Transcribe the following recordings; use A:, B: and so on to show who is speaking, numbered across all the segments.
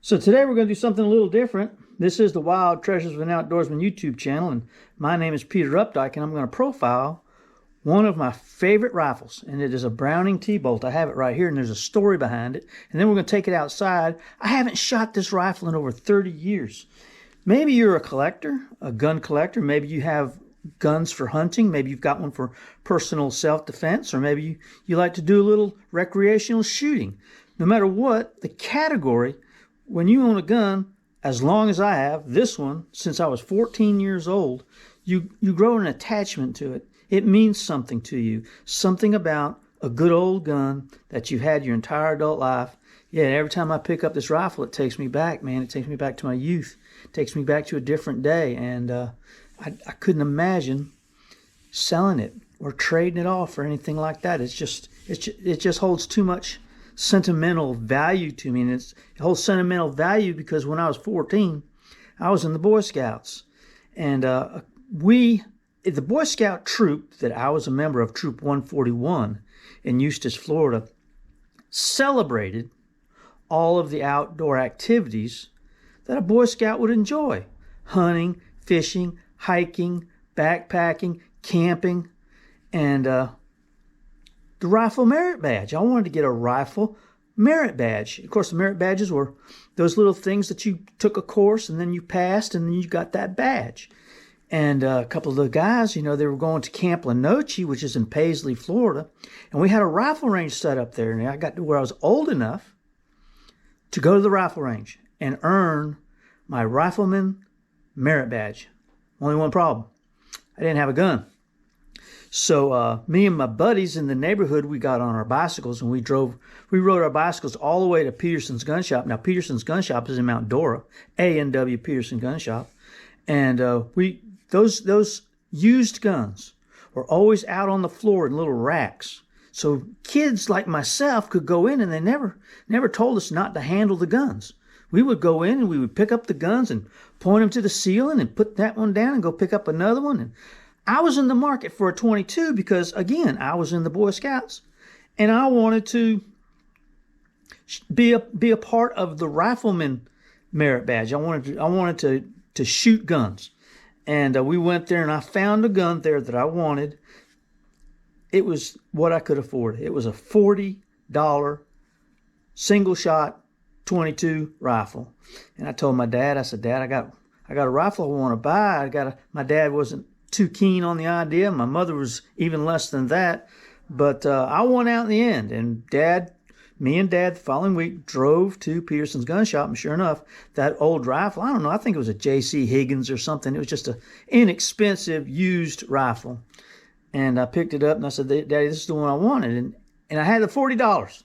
A: So today we're going to do something a little different. This is the Wild Treasures of an Outdoorsman YouTube channel, and my name is Peter Updike, and I'm going to profile one of my favorite rifles, and it is a Browning T-Bolt. I have it right here, and there's a story behind it, and then we're going to take it outside. I haven't shot this rifle in over 30 years. Maybe you're a collector, a gun collector. Maybe you have guns for hunting. Maybe you've got one for personal self-defense, or maybe you like to do a little recreational shooting. No matter what, the category, when you own a gun, as long as I have, this one, since I was 14 years old, you grow an attachment to it. It means something to you. Something about a good old gun that you've had your entire adult life. Yeah, every time I pick up this rifle, it takes me back, man. It takes me back to my youth. It takes me back to a different day. And I couldn't imagine selling it or trading it off or anything like that. It just holds too much sentimental value to me, and it holds sentimental value because when I was 14, I was in the Boy Scouts, and the Boy Scout troop that I was a member of, Troop 141 in Eustis, Florida, celebrated all of the outdoor activities that a Boy Scout would enjoy: hunting, fishing, hiking, backpacking, camping, and the rifle merit badge. I wanted to get a rifle merit badge. Of course, the merit badges were those little things that you took a course and then you passed and then you got that badge. And a couple of the guys, they were going to Camp Lenoche, which is in Paisley, Florida. And we had a rifle range set up there. And I got to where I was old enough to go to the rifle range and earn my rifleman merit badge. Only one problem: I didn't have a gun. So me and my buddies in the neighborhood, we got on our bicycles and we rode our bicycles all the way to Peterson's Gun Shop. Now, Peterson's Gun Shop is in Mount Dora, A&W Peterson Gun Shop. And those used guns were always out on the floor in little racks. So kids like myself could go in, and they never told us not to handle the guns. We would go in and we would pick up the guns and point them to the ceiling and put that one down and go pick up another one. And I was in the market for a 22 because, again, I was in the Boy Scouts, and I wanted to be a part of the rifleman merit badge. I wanted to shoot guns, and we went there, and I found a gun there that I wanted. It was what I could afford. It was a $40 single shot 22 rifle, and I told my dad, I said, "Dad, I got a rifle I want to buy. My dad wasn't too keen on the idea. My mother was even less than that. But I won out in the end. And me and Dad the following week drove to Peterson's Gun Shop. And sure enough, that old rifle, I don't know, I think it was a J.C. Higgins or something. It was just an inexpensive used rifle. And I picked it up and I said, "Daddy, this is the one I wanted." And I had the $40.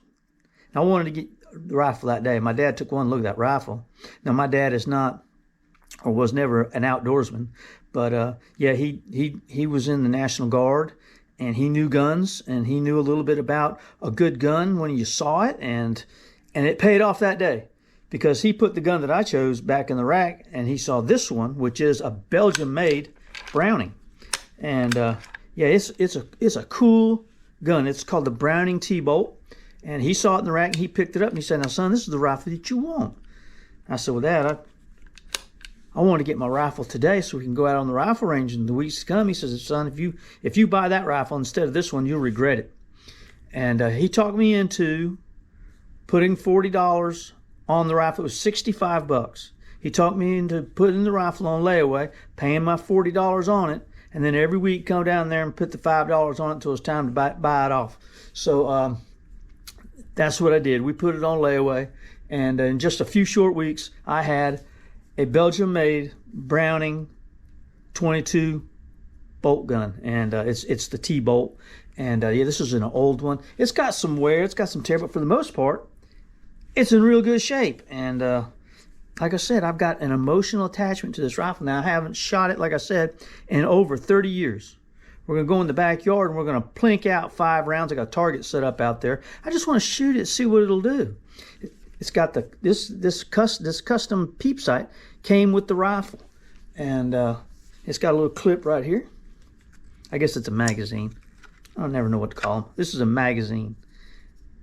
A: I wanted to get the rifle that day. My dad took one look at that rifle. Now, my dad is not, or was never, an outdoorsman. But he was in the National Guard, and he knew guns, and he knew a little bit about a good gun when you saw it, and it paid off that day, because he put the gun that I chose back in the rack, and he saw this one, which is a Belgium-made Browning, and it's a cool gun. It's called the Browning T-Bolt, and he saw it in the rack, and he picked it up, and he said, "Now, son, this is the rifle that you want." I said, "Well, Dad, I want to get my rifle today so we can go out on the rifle range in the weeks to come." He says, "Son, if you buy that rifle instead of this one, you'll regret it." And he talked me into putting $40 on the rifle. It was $65. He talked me into putting the rifle on layaway, paying my $40 on it, and then every week come down there and put the $5 on it until it's time to buy it off. So that's what I did. We put it on layaway, and in just a few short weeks, I had a Belgium-made Browning 22 bolt gun, and it's the T-Bolt. And this is an old one. It's got some wear, it's got some tear, but for the most part, it's in real good shape. And like I said, I've got an emotional attachment to this rifle. Now, I haven't shot it, like I said, in over 30 years. We're going to go in the backyard, and we're going to plink out 5 rounds. I got a target set up out there. I just want to shoot it, see what it'll do. It's got this custom peep sight came with the rifle, and it's got a little clip right here. I guess it's a magazine. I never know what to call them. This is a magazine,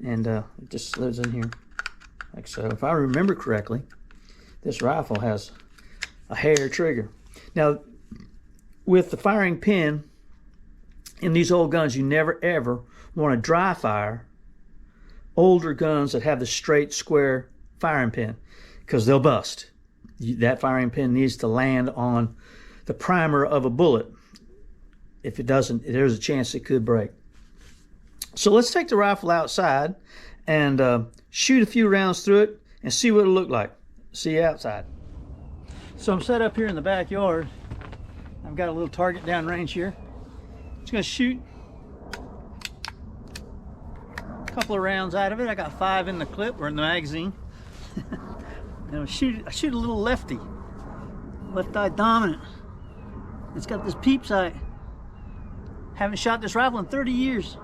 A: and it just lives in here like so. If I remember correctly, This rifle has a hair trigger. Now, with the firing pin in these old guns, you never ever want to dry fire older guns that have the straight square firing pin, because they'll bust. That firing pin needs to land on the primer of a bullet. If it doesn't, there's a chance it could break. So let's take the rifle outside and shoot a few rounds through it and see what it'll look like. See you outside. So I'm set up here in the backyard. I've got a little target downrange here. Just gonna shoot a couple of rounds out of it. I got 5 in the clip or in the magazine. And I shoot a little lefty, left eye dominant. It's got this peep sight. Haven't shot this rifle in 30 years.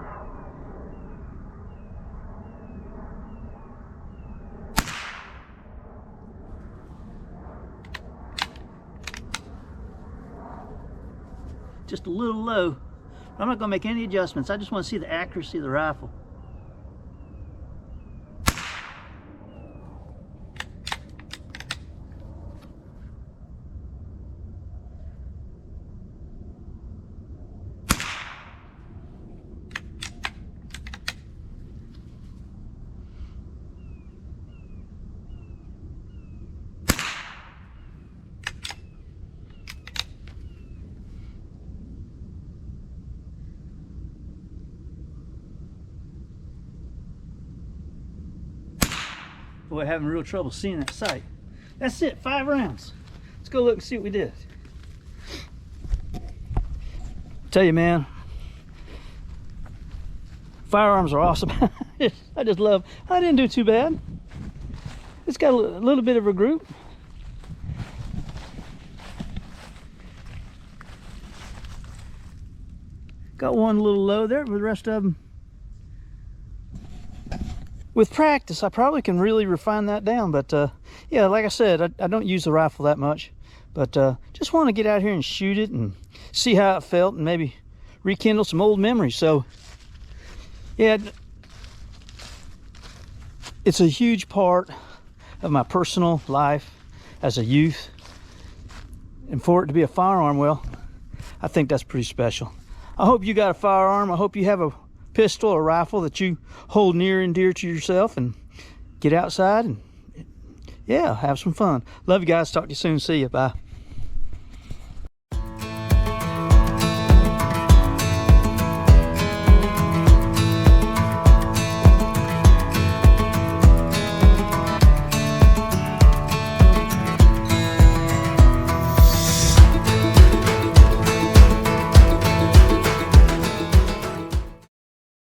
A: Just a little low. I'm not going to make any adjustments. I just want to see the accuracy of the rifle. Boy, having real trouble seeing that sight. That's it, 5 rounds. Let's go look and see what we did. Tell you, man, firearms are awesome. I just love, I didn't do too bad. It's got a little bit of a group. Got one a little low there, but the rest of them, with practice, I probably can really refine that down. But yeah, like I said, I don't use the rifle that much, but just want to get out here and shoot it and see how it felt and maybe rekindle some old memories. So yeah, it's a huge part of my personal life as a youth, and for it to be a firearm, well, I think that's pretty special. I hope you got a firearm. I hope you have a pistol or rifle that you hold near and dear to yourself, and get outside and yeah, have some fun. Love you guys. Talk to you soon. See you. Bye.